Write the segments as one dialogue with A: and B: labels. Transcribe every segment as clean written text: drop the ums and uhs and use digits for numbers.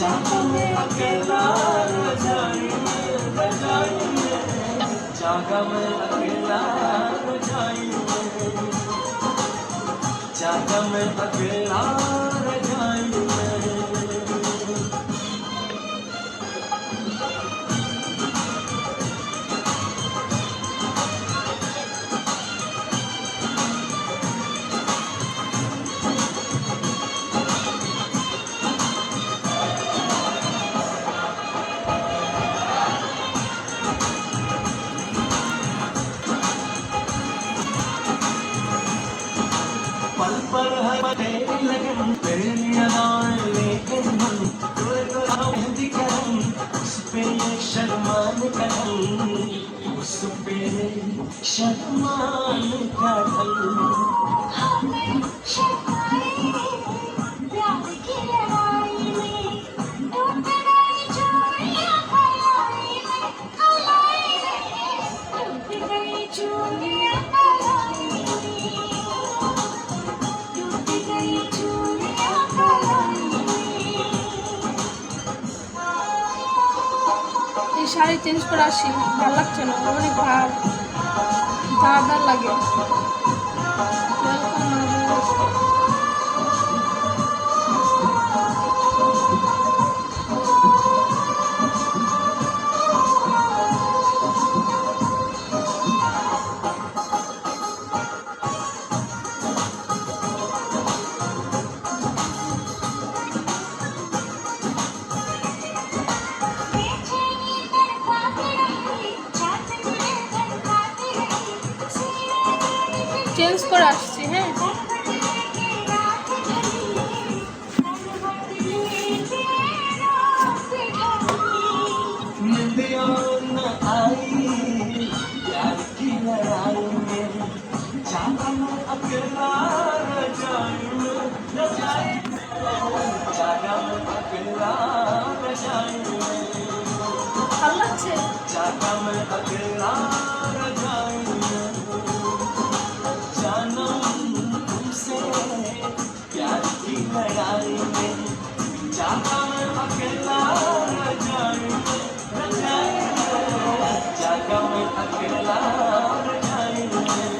A: चाहता मैं अकेला रजाई में जागा मैं अकेला रजाई में जागा मैं अकेला रजाई में पल पर है तेरी लगन तेरी अदाएं लेकिन हम तुझको मेहंदी करम उस पे ये शर्मान करम उस पे शर्मान करम
B: प्यार की लड़ाई में टूट गई चूड़ियां कलाई में टूट गई चूड़ियां कलाई में टूट गई चूड़ियां कलाई
C: এই শাড়ি চেঞ্জ করে আসি, ভালো লাগছে না, অনেক ভার ধার লাগে।
B: बेचैनी तड़पाती रही छाती में धड़काती रही सीने में
C: চেঞ্জ করে আসছি, হ্যাঁ।
A: निंदिया न आई प्यार की लड़ाई में जागा मैं अकेला रजाई में जागा मैं अकेला रजाई में
C: ভালো লাগছে।
A: जागा मैं अकेला रजाई में जानम तुमसे प्यार की लड़ाई में जागा मैं अकेला रजाई में जागा मैं अकेला रजाई में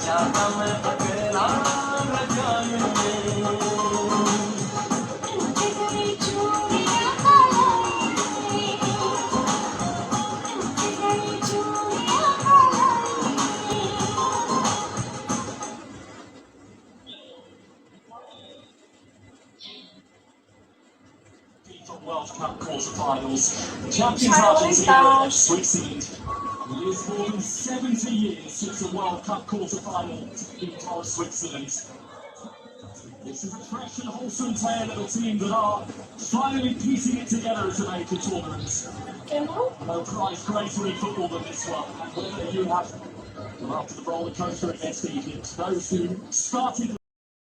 A: जागा मैं अकेला रजाई में
B: टूट गई चूड़ियां कलाई में टूट गई चूड़ियां कलाई में
D: FIFA World Cup quarterfinals. Champions Argentina have Switzerland. It is more than 70 years since a World Cup quarterfinal in Switzerland. This is a fresh and wholesome tale of a team that are finally piecing it together to make a tournament. No prize greater in football than this one. And whether you have, after the roller coaster against Egypt, those who started